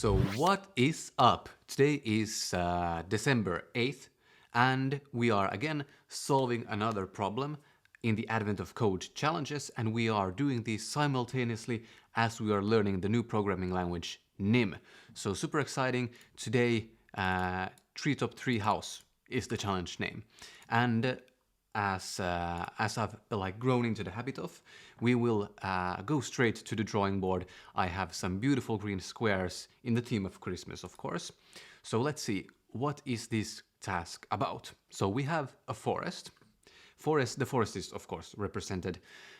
So what is up? Today is December 8th and we are again solving another problem in the Advent of Code challenges, and we are doing these simultaneously as we are learning the new programming language NIM. So super exciting. Today Treetop Treehouse is the challenge name, and as I've grown into the habit of, we will go straight to the drawing board. I have some beautiful green squares in the theme of Christmas, of course. So let's see, what is this task about? So we have a forest. The forest is, of course, represented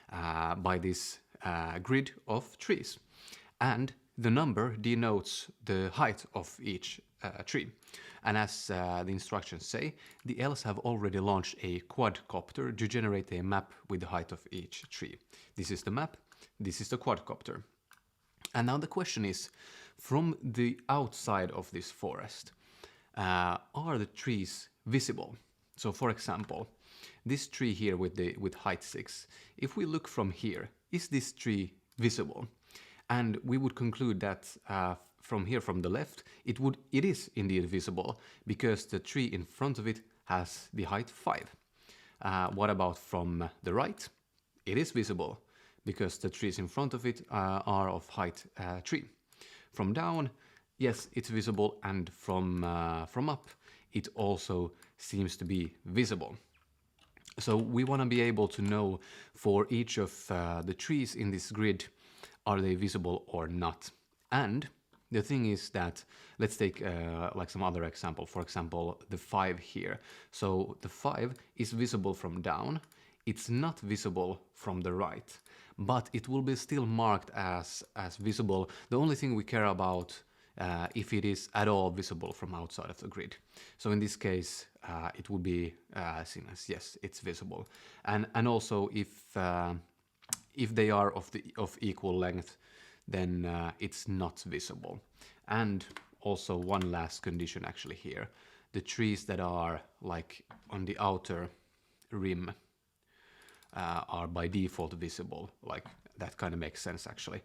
by this grid of trees. And the number denotes the height of each tree. And as the instructions say, the elves have already launched a quadcopter to generate a map with the height of each tree. This is the map, this is the quadcopter. And now the question is, from the outside of this forest, are the trees visible? So for example, this tree here with height 6, if we look from here, is this tree visible? And we would conclude that from here, from the left, it is indeed visible because the tree in front of it has the height 5. What about from the right? It is visible because the trees in front of it are of height 3. From down, yes, it's visible, and from up, it also seems to be visible. So we want to be able to know for each of the trees in this grid, are they visible or not? And the thing is that, let's take like some other example, for example, the 5 here. So the 5 is visible from down, it's not visible from the right, but it will be still marked as visible. The only thing we care about if it is at all visible from outside of the grid. So in this case, it would be seen as yes, it's visible. And also if they are of equal length, then it's not visible. And also one last condition actually here, the trees that are like on the outer rim are by default visible. Like that kind of makes sense actually.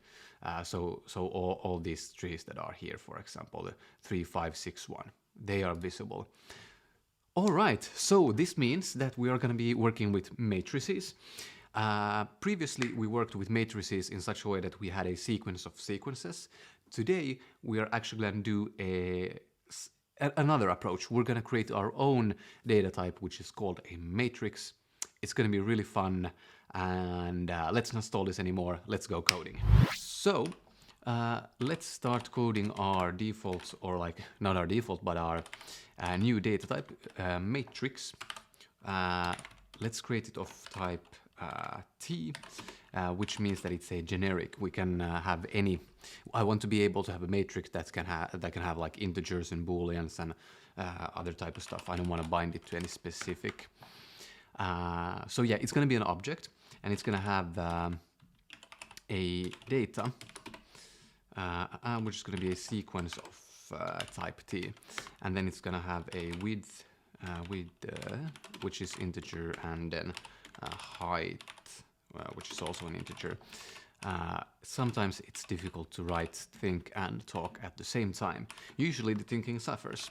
So all these trees that are here, for example, the 3, 5, 6, 1, they are visible. All right, so this means that we are going to be working with matrices. Previously, we worked with matrices in such a way that we had a sequence of sequences. Today, we are actually going to do another approach. We're going to create our own data type, which is called a matrix. It's going to be really fun, and let's not stall this anymore. Let's go coding. So let's start coding our default, or like not our default, but our new data type, matrix. Let's create it of type T, which means that it's a generic. We can have any. I want to be able to have a matrix that can have like integers and booleans and other type of stuff. I don't want to bind it to any specific. So yeah, it's going to be an object, and it's going to have a data, which is going to be a sequence of type T, and then it's going to have a width, which is integer, and then height, which is also an integer. Sometimes it's difficult to write, think, and talk at the same time. Usually the thinking suffers.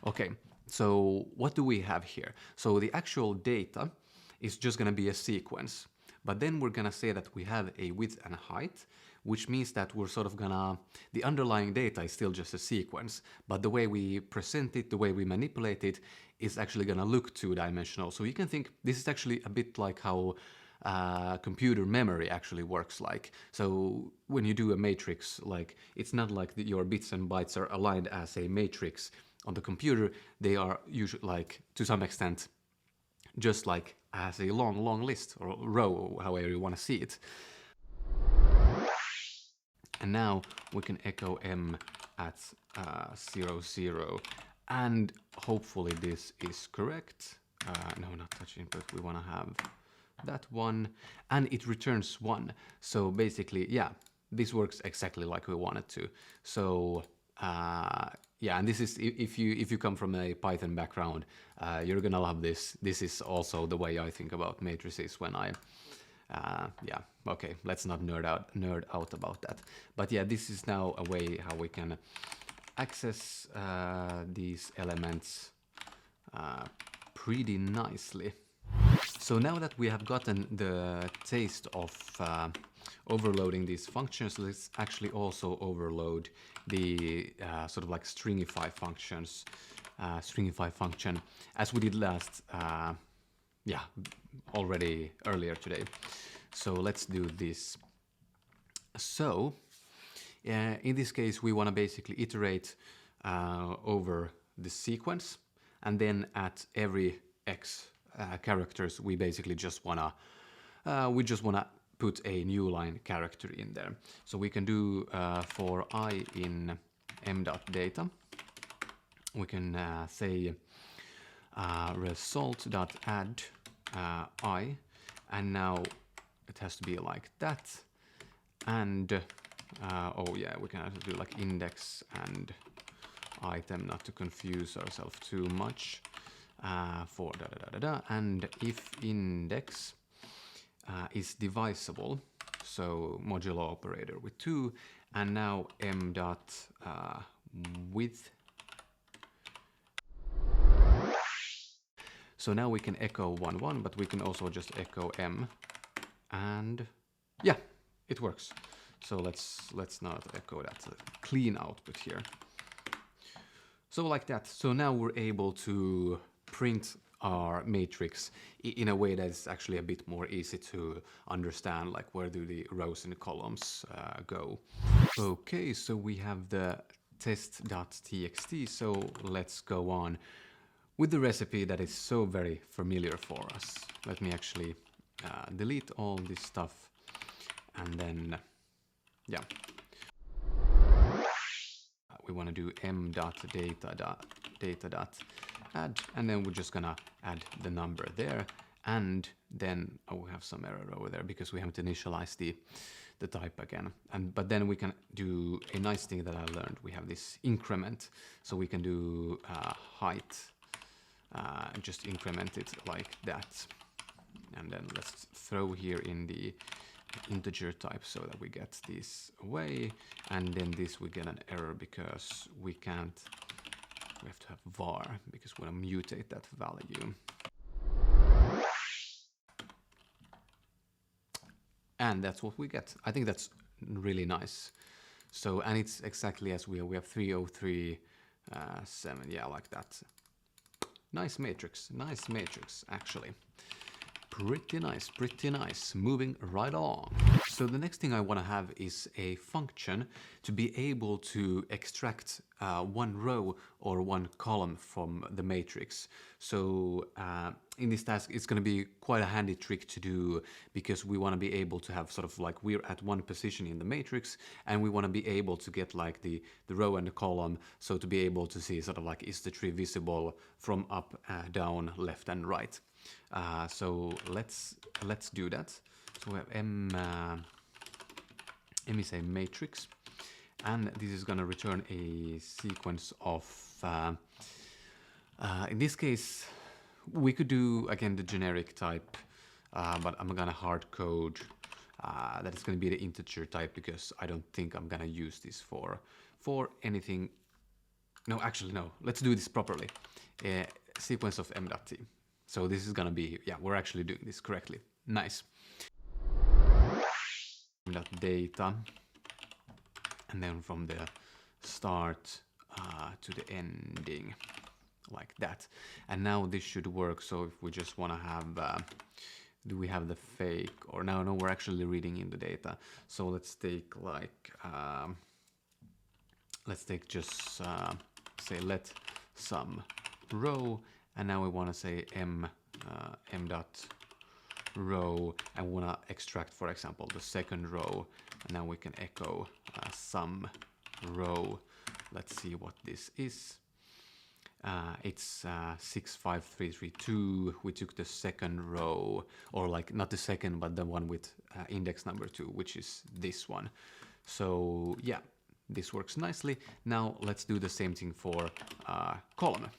Okay, so what do we have here? So the actual data is just going to be a sequence, but then we're going to say that we have a width and a height, which means that we're sort of gonna, the underlying data is still just a sequence, but the way we present it, the way we manipulate it, is actually gonna look two-dimensional. So you can think this is actually a bit like how computer memory actually works like. So when you do a matrix, like it's not like your bits and bytes are aligned as a matrix on the computer. They are usually, like, to some extent, just like as a long list or row, however you want to see it. And now we can echo m at 0, 0, and hopefully this is correct. No, not touch input, we want to have that one, and it returns 1. So basically, yeah, this works exactly like we want it to. So yeah, and this is, if you come from a Python background, you're gonna love this. This is also the way I think about matrices when I yeah, okay, let's not nerd out about that. But yeah, this is now a way how we can access these elements pretty nicely. So now that we have gotten the taste of overloading these functions, let's actually also overload the sort of like stringify functions, stringify function, as we did last, already earlier today. So let's do this. So in this case, we want to basically iterate over the sequence, and then at every x characters, we basically just wanna put a new line character in there. So we can do for I in m.data, we can say result.add I, and now it has to be like that. And oh yeah, we can also do like index and item, not to confuse ourselves too much. For and if index is divisible, so modulo operator with 2, and now m dot width. So now we can echo 1 1, but we can also just echo m, and yeah, it works. So let's not echo that clean output here. So like that. So now we're able to print our matrix in a way that's actually a bit more easy to understand, like where do the rows and columns go. Okay, so we have the test.txt, so let's go on with the recipe that is so very familiar for us. Let me actually delete all this stuff, and then yeah, we want to do m.data.add, and then we're just gonna add the number there, and then we have some error over there because we haven't initialized the type again. But then we can do a nice thing that I learned. We have this increment, so we can do height, just increment it like that, and then let's throw here in the integer type so that we get this away, and then this we get an error because we have to have var because we want to mutate that value. And that's what we get. I think that's really nice. So, and it's exactly as we have 303 7, yeah, like that. Nice matrix actually. Pretty nice. Moving right along. So the next thing I want to have is a function to be able to extract one row or one column from the matrix. So in this task, it's going to be quite a handy trick to do because we want to be able to have sort of like we're at one position in the matrix, and we want to be able to get like the row and the column. So to be able to see sort of like, is the tree visible from up, down, left, and right. So let's do that. So we have m is a matrix, and this is going to return a sequence of in this case we could do again the generic type, but I'm gonna hard code that it's going to be the integer type because I don't think I'm gonna use this for anything. No, actually no, let's do this properly. Sequence of m.t. So this is gonna be, yeah, we're actually doing this correctly. Nice. Data, and then from the start to the ending, like that. And now this should work. So if we just want to have, do we have the fake, or no, we're actually reading in the data. So let's take like, let's take just say let some row, and now we want to say m dot row, and we want to extract, for example, the second row, and now we can echo some row. Let's see what this is. It's 65332. We took the second row, or like not the second, but the one with index number 2, which is this one. So yeah, this works nicely. Now let's do the same thing for column.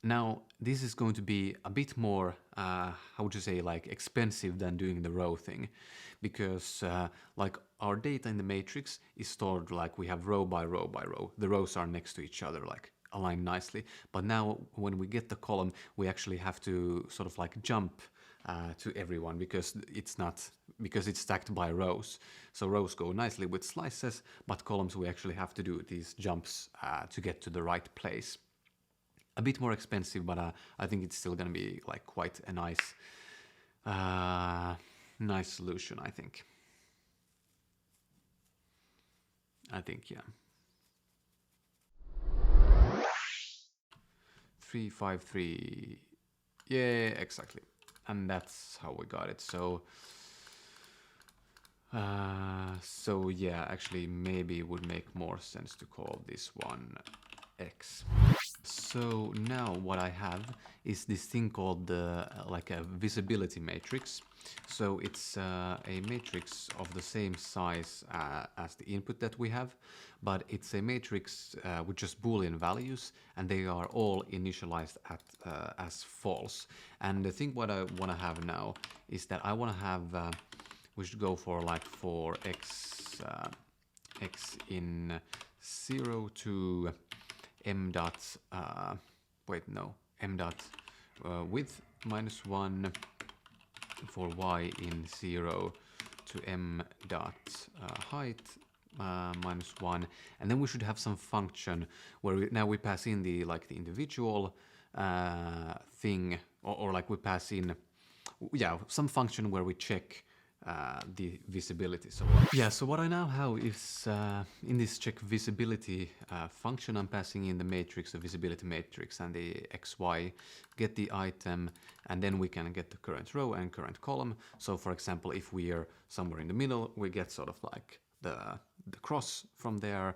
Now this is going to be a bit more, how would you say, like expensive than doing the row thing, because like our data in the matrix is stored like we have row by row by row. The rows are next to each other, like aligned nicely. But now when we get the column, we actually have to sort of like jump to everyone because it's stacked by rows. So rows go nicely with slices, but columns we actually have to do these jumps to get to the right place. A bit more expensive, but I think it's still gonna be like quite a nice solution, I think. Yeah. 353. Yeah, exactly. And that's how we got it. So yeah, actually maybe it would make more sense to call this one X. So now what I have is this thing called the like a visibility matrix. So it's a matrix of the same size as the input that we have, but it's a matrix with just Boolean values, and they are all initialized at as false. And the thing what I want to have now is that I want to have we should go for like for x in 0 to m dot m dot width -1 for y in 0 to m dot height -1, and then we should have some function where now we pass in the individual thing, or like we pass in some function where we check the visibility. So so what I now have is in this check visibility function, I'm passing in the matrix, the visibility matrix, and the xy, get the item, and then we can get the current row and current column. So for example, if we are somewhere in the middle, we get sort of like the cross from there,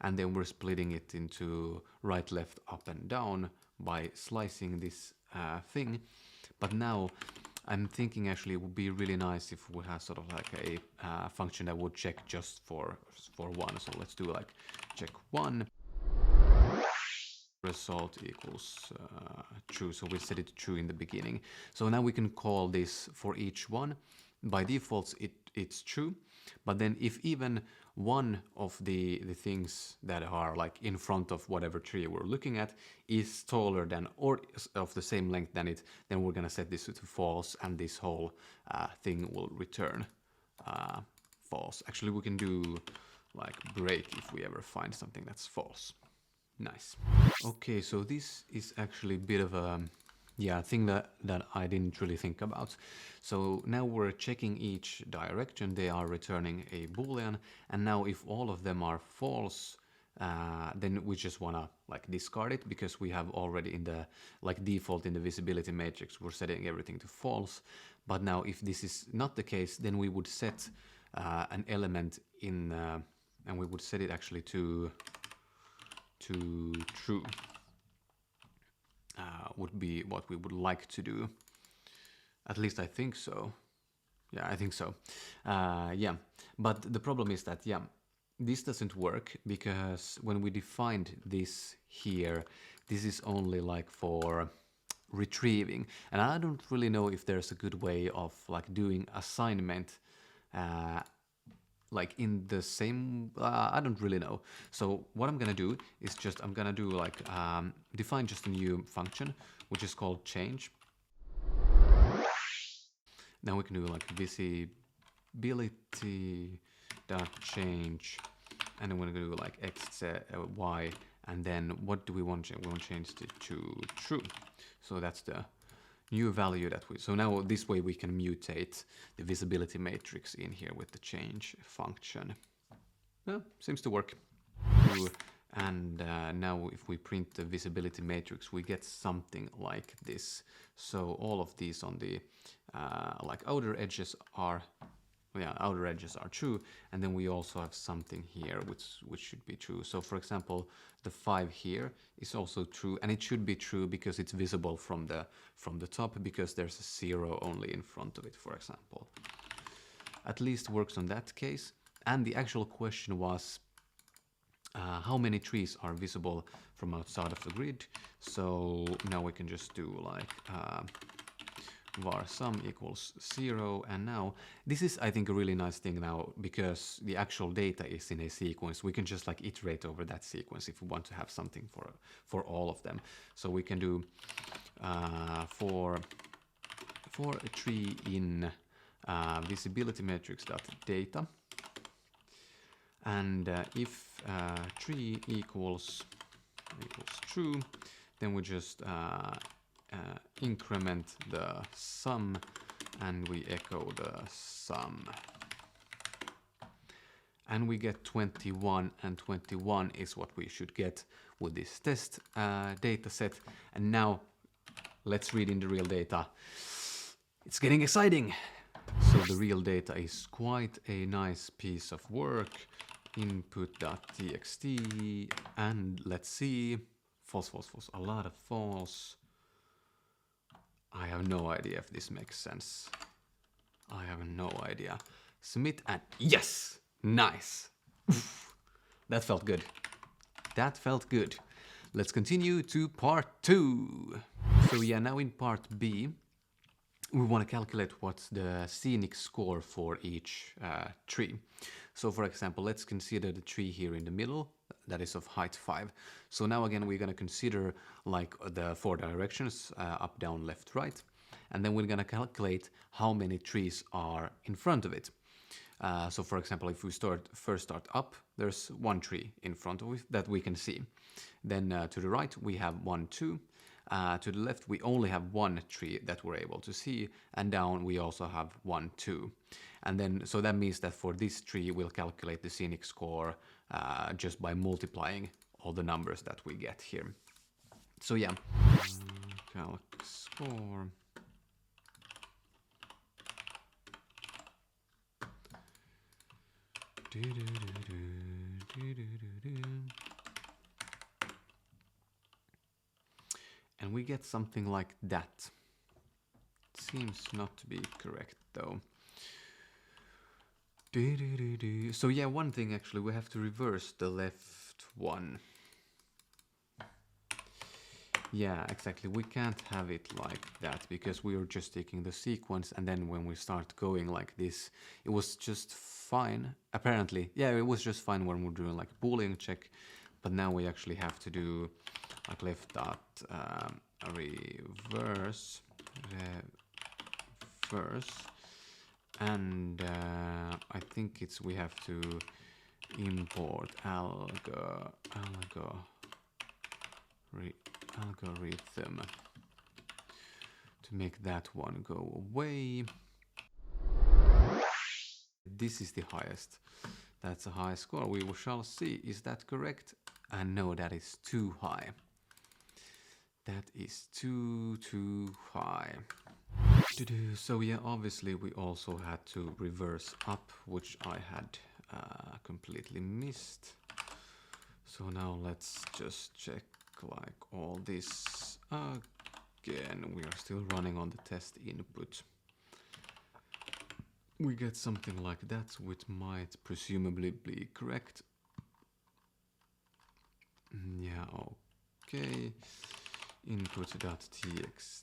and then we're splitting it into right, left, up, and down by slicing this thing. But now I'm thinking actually it would be really nice if we had sort of like a function that would check just for one. So let's do like check 1, result equals true. So we set it true in the beginning. So now we can call this for each one. By default, it's true. But then if even one of the things that are like in front of whatever tree we're looking at is taller than or of the same length than it, then we're gonna set this to false, and this whole thing will return false. Actually, we can do like break if we ever find something that's false. Nice. Okay, so this is actually a bit of a thing that I didn't really think about. So now we're checking each direction, they are returning a boolean, and now if all of them are false, then we just wanna like discard it, because we have already in the like default in the visibility matrix we're setting everything to false. But now if this is not the case, then we would set an element in and we would set it actually to true. Would be what we would like to do. At least I think so. Yeah, I think so. But the problem is that, this doesn't work, because when we defined this here, this is only like for retrieving. And I don't really know if there's a good way of like doing assignment like in the same, I don't really know. So what I'm gonna do is I'm gonna do like define just a new function which is called change. Now we can do like visibility dot change, and then we're gonna do like x, y, and then what do we want to change? We want to change it to true. So that's the new value that so now this way we can mutate the visibility matrix in here with the change function. Well, seems to work. And now if we print the visibility matrix, we get something like this. So all of these on the like outer edges are true, and then we also have something here which should be true. So for example, the 5 here is also true, and it should be true because it's visible from the top, because there's a 0 only in front of it, for example. At least works on that case. And the actual question was how many trees are visible from outside of the grid. So now we can just do like var sum equals 0, and now this is, I think, a really nice thing now, because the actual data is in a sequence. We can just like iterate over that sequence if we want to have something for all of them. So we can do for a tree in visibility matrix dot data, and if tree equals true, then we just increment the sum and we echo the sum. And we get 21, and 21 is what we should get with this test data set. And now let's read in the real data. It's getting exciting. So the real data is quite a nice piece of work. Input.txt, and let's see. False, false, false. A lot of false. I have no idea if this makes sense. I have no idea. Submit, and yes! Nice! That felt good. That felt good. Let's continue to part 2. So yeah, now in part B, we want to calculate what's the scenic score for each tree. So for example, let's consider the tree here in the middle, that is of height 5. So now again, we're going to consider like the 4 directions, up, down, left, right. And then we're going to calculate how many trees are in front of it. So for example, if we first start up, there's 1 tree in front of it that we can see. Then to the right, we have 1, 2. To the left, we only have 1 tree that we're able to see, and down we also have 1, 2. And then, so that means that for this tree, we'll calculate the scenic score just by multiplying all the numbers that we get here. So yeah, calc score. And we get something like that. Seems not to be correct though. So yeah, one thing actually, we have to reverse the left one. Yeah, exactly. We can't have it like that, because we are just taking the sequence, and then when we start going like this, it was just fine. Apparently, yeah, it was just fine when we're doing like a Boolean check, but now we actually have to do like left dot reverse, and I think it's, we have to import algorithm to make that one go away. This is the highest. That's a high score. We shall see. Is that correct? And no, that is too high. That is too high. So yeah, obviously we also had to reverse up, which I had completely missed. So now let's just check like all this again. We are still running on the test input. We get something like that, which might presumably be correct. Yeah, okay. Input.txt.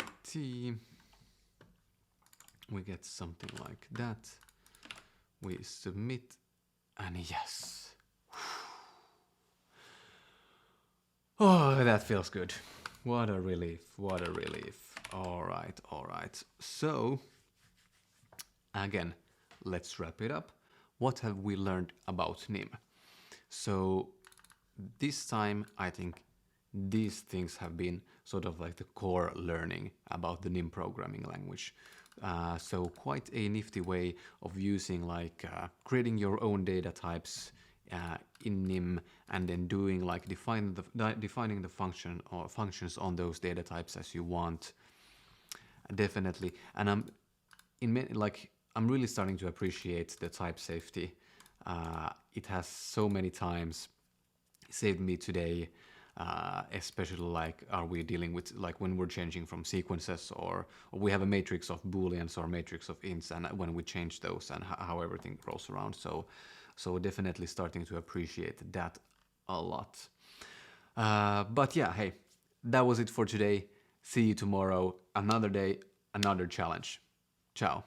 We get something like that. We submit, and yes. Oh, that feels good. What a relief, what a relief. All right. So, again, let's wrap it up. What have we learned about NIM? So, this time, I think these things have been sort of like the core learning about the NIM programming language. So quite a nifty way of using like creating your own data types in NIM, and then doing like defining the function or functions on those data types as you want. Definitely, and I'm really starting to appreciate the type safety. It has so many times saved me today. Especially like, are we dealing with like when we're changing from sequences, or we have a matrix of booleans or matrix of ints, and when we change those and how everything rolls around. So definitely starting to appreciate that a lot. But yeah, hey, that was it for today. See you tomorrow, another day, another challenge. Ciao.